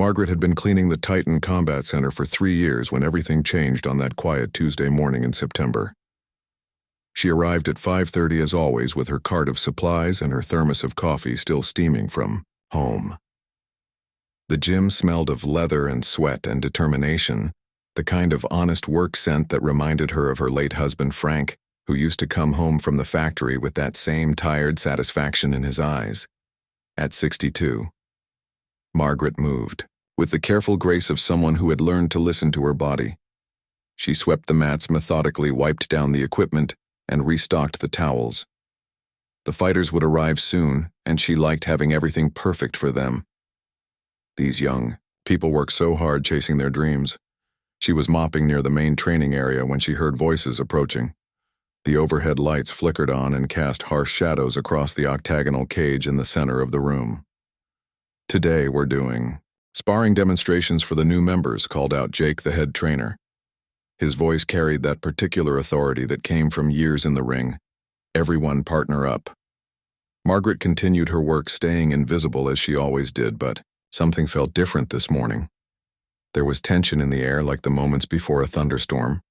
Margaret had been cleaning the Titan Combat Center for 3 years when everything changed on that quiet Tuesday morning in September. She arrived at 5:30 as always with her cart of supplies and her thermos of coffee still steaming from home. The gym smelled of leather and sweat and determination, the kind of honest work scent that reminded her of her late husband Frank, who used to come home from the factory with that same tired satisfaction in his eyes. At 62, Margaret moved, with the careful grace of someone who had learned to listen to her body. She swept the mats methodically, wiped down the equipment, and restocked the towels. The fighters would arrive soon, and she liked having everything perfect for them. These young people work so hard chasing their dreams. She was mopping near the main training area when she heard voices approaching. The overhead lights flickered on and cast harsh shadows across the octagonal cage in the center of the room. "Today we're doing sparring demonstrations for the new members," called out Jake, the head trainer. His voice carried that particular authority that came from years in the ring. "Everyone partner up." Margaret continued her work, staying invisible as she always did, but something felt different this morning. There was tension in the air like the moments before a thunderstorm.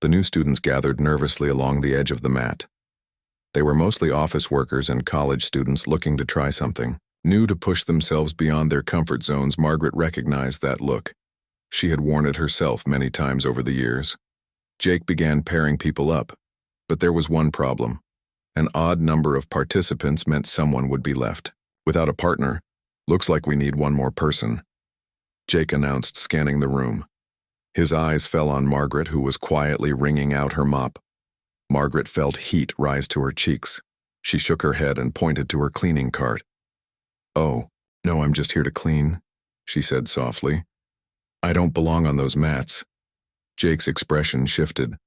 The new students gathered nervously along the edge of the mat. They were mostly office workers and college students looking to try something new, to push themselves beyond their comfort zones. Margaret recognized that look. She had worn it herself many times over the years. Jake began pairing people up, but there was one problem. An odd number of participants meant someone would be left without a partner. "Looks like we need one more person," Jake announced, scanning the room. His eyes fell on Margaret, who was quietly wringing out her mop. Margaret felt heat rise to her cheeks. She shook her head and pointed to her cleaning cart. "Oh, no, I'm just here to clean," she said softly. "I don't belong on those mats." Jake's expression shifted.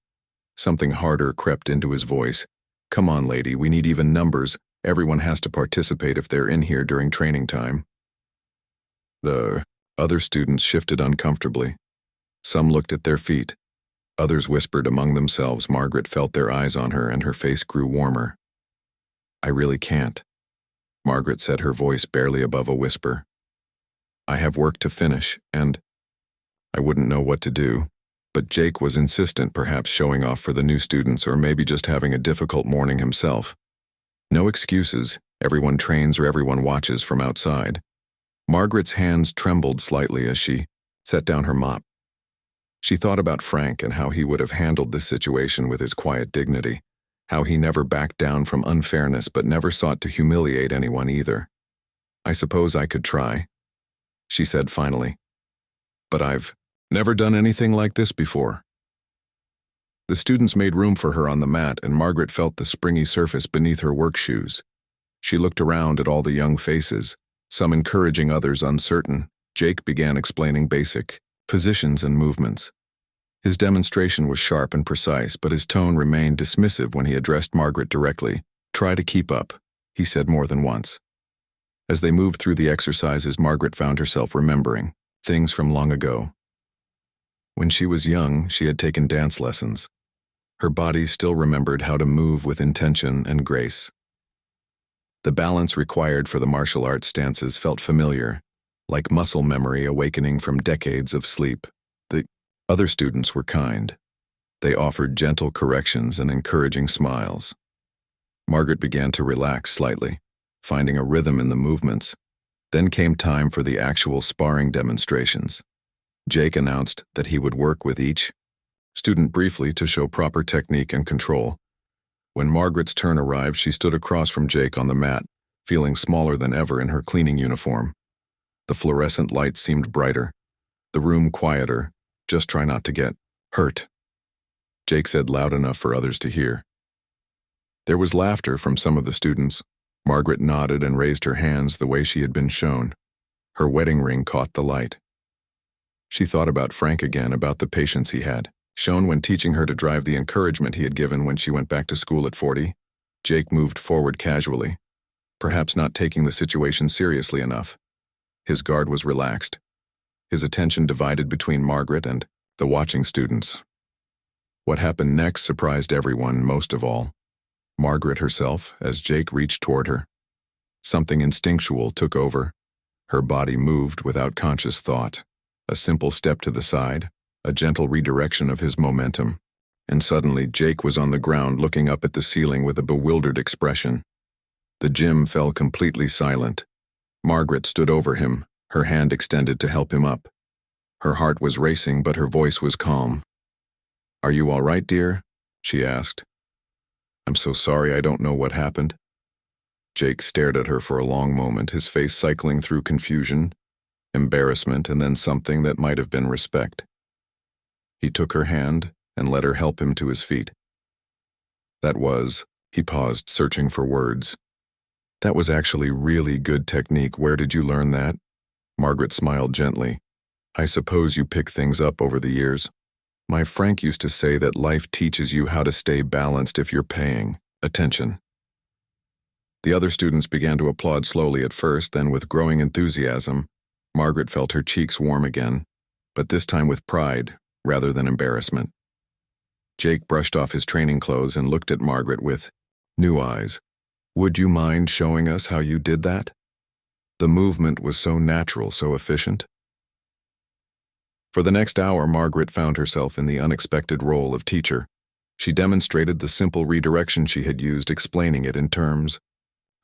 Something harder crept into his voice. "Come on, lady, we need even numbers. Everyone has to participate if they're in here during training time." The other students shifted uncomfortably. Some looked at their feet. Others whispered among themselves. Margaret felt their eyes on her, and her face grew warmer. "I really can't," Margaret said, her voice barely above a whisper. "I have work to finish, and I wouldn't know what to do." But Jake was insistent, perhaps showing off for the new students, or maybe just having a difficult morning himself. No excuses. Everyone trains or everyone watches from outside. Margaret's hands trembled slightly as she set down her mop. She thought about Frank and how he would have handled this situation with his quiet dignity, how he never backed down from unfairness but never sought to humiliate anyone either. "I suppose I could try," she said finally. "But I've never done anything like this before." The students made room for her on the mat, and Margaret felt the springy surface beneath her work shoes. She looked around at all the young faces, some encouraging, others uncertain. Jake began explaining basic positions and movements. His demonstration was sharp and precise, but his tone remained dismissive when he addressed Margaret directly. "Try to keep up," he said more than once. As they moved through the exercises, Margaret found herself remembering things from long ago. When she was young, she had taken dance lessons. Her body still remembered how to move with intention and grace. The balance required for the martial arts stances felt familiar, like muscle memory awakening from decades of sleep. The other students were kind. They offered gentle corrections and encouraging smiles. Margaret began to relax slightly, finding a rhythm in the movements. Then came time for the actual sparring demonstrations. Jake announced that he would work with each student briefly to show proper technique and control. When Margaret's turn arrived, she stood across from Jake on the mat, feeling smaller than ever in her cleaning uniform. The fluorescent light seemed brighter, the room quieter. "Just try not to get hurt," Jake said loud enough for others to hear. There was laughter from some of the students. Margaret nodded and raised her hands the way she had been shown. Her wedding ring caught the light. She thought about Frank again, about the patience he had shown when teaching her to drive, the encouragement he had given when she went back to school at 40. Jake moved forward casually, perhaps not taking the situation seriously enough. His guard was relaxed, his attention divided between Margaret and the watching students. What happened next surprised everyone, most of all Margaret herself, as Jake reached toward her. Something instinctual took over. Her body moved without conscious thought. A simple step to the side, a gentle redirection of his momentum. And suddenly Jake was on the ground looking up at the ceiling with a bewildered expression. The gym fell completely silent. Margaret stood over him, her hand extended to help him up. Her heart was racing, but her voice was calm. "Are you all right, dear?" she asked. "I'm so sorry, I don't know what happened." Jake stared at her for a long moment, his face cycling through confusion, embarrassment, and then something that might have been respect. He took her hand and let her help him to his feet. He paused, searching for words. "That was actually really good technique. Where did you learn that?" Margaret smiled gently. "I suppose you pick things up over the years. My Frank used to say that life teaches you how to stay balanced if you're paying attention." The other students began to applaud slowly at first, then with growing enthusiasm. Margaret felt her cheeks warm again, but this time with pride rather than embarrassment. Jake brushed off his training clothes and looked at Margaret with new eyes. "Would you mind showing us how you did that?" The movement was so natural, so efficient. For the next hour, Margaret found herself in the unexpected role of teacher. She demonstrated the simple redirection she had used, explaining it in terms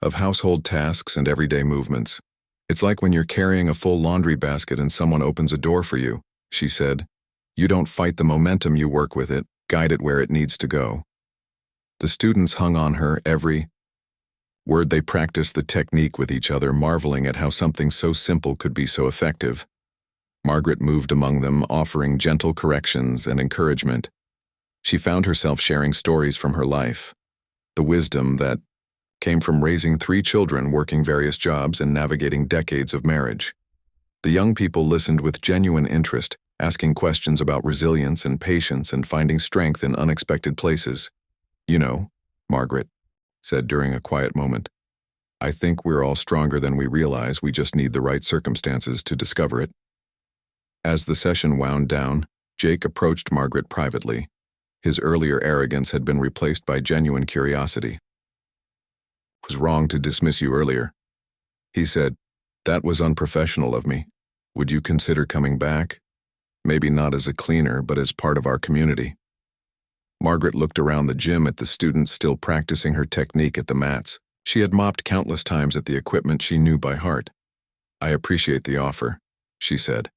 of household tasks and everyday movements. "It's like when you're carrying a full laundry basket and someone opens a door for you," she said. "You don't fight the momentum, you work with it, guide it where it needs to go." The students hung on her every word. They practiced the technique with each other, marveling at how something so simple could be so effective. Margaret moved among them, offering gentle corrections and encouragement. She found herself sharing stories from her life, the wisdom that came from raising 3 children, working various jobs, and navigating decades of marriage. The young people listened with genuine interest, asking questions about resilience and patience and finding strength in unexpected places. "You know," Margaret said during a quiet moment, "I think we're all stronger than we realize. We just need the right circumstances to discover it." As the session wound down, Jake approached Margaret privately. His earlier arrogance had been replaced by genuine curiosity. "It was wrong to dismiss you earlier," he said. "That was unprofessional of me. Would you consider coming back? Maybe not as a cleaner, but as part of our community." Margaret looked around the gym at the students still practicing her technique at the mats. She had mopped countless times at the equipment she knew by heart. "I appreciate the offer," she said.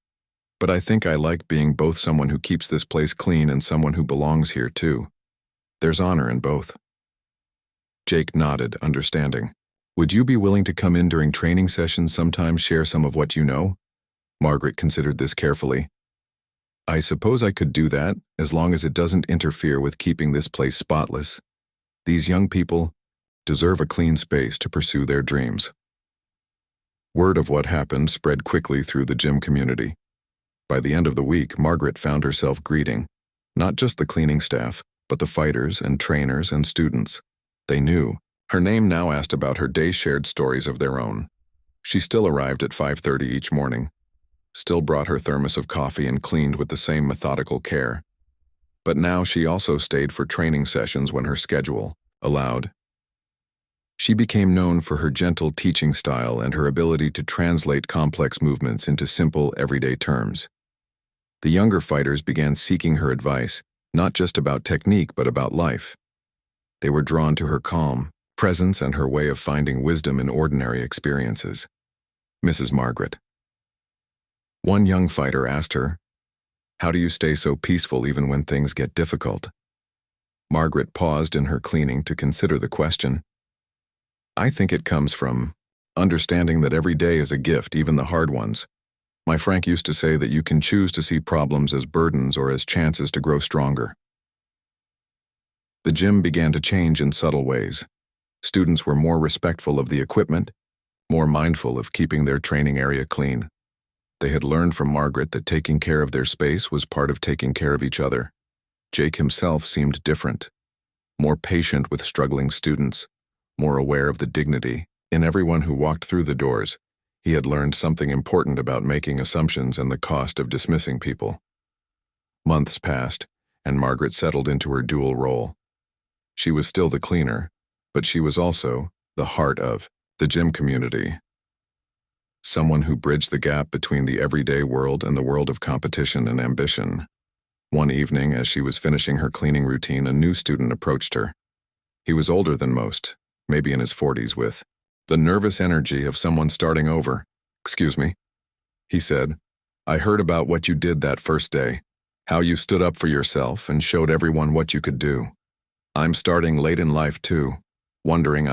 "But I think I like being both someone who keeps this place clean and someone who belongs here too. There's honor in both." Jake nodded, understanding. "Would you be willing to come in during training sessions sometime, share some of what you know?" Margaret considered this carefully. "I suppose I could do that, as long as it doesn't interfere with keeping this place spotless. These young people deserve a clean space to pursue their dreams." Word of what happened spread quickly through the gym community. By the end of the week, Margaret found herself greeting not just the cleaning staff, but the fighters and trainers and students. They knew. Her name now asked about her day, shared stories of their own. She still arrived at 5:30 each morning, still brought her thermos of coffee and cleaned with the same methodical care. But now she also stayed for training sessions when her schedule allowed. She became known for her gentle teaching style and her ability to translate complex movements into simple, everyday terms. The younger fighters began seeking her advice, not just about technique but about life. They were drawn to her calm presence and her way of finding wisdom in ordinary experiences. Mrs. Margaret. One young fighter asked her, "How do you stay so peaceful even when things get difficult?" Margaret paused in her cleaning to consider the question. "I think it comes from understanding that every day is a gift, even the hard ones. My Frank used to say that you can choose to see problems as burdens or as chances to grow stronger." The gym began to change in subtle ways. Students were more respectful of the equipment, more mindful of keeping their training area clean. They had learned from Margaret that taking care of their space was part of taking care of each other. Jake himself seemed different, more patient with struggling students, more aware of the dignity in everyone who walked through the doors. He had learned something important about making assumptions and the cost of dismissing people. Months passed, and Margaret settled into her dual role. She was still the cleaner, but she was also the heart of the gym community. someone who bridged the gap between the everyday world and the world of competition and ambition. One evening, as she was finishing her cleaning routine, a new student approached her. He was older than most, maybe in his 40s, with the nervous energy of someone starting over. "Excuse me," he said. "I heard about what you did that first day, how you stood up for yourself and showed everyone what you could do. I'm starting late in life too, wondering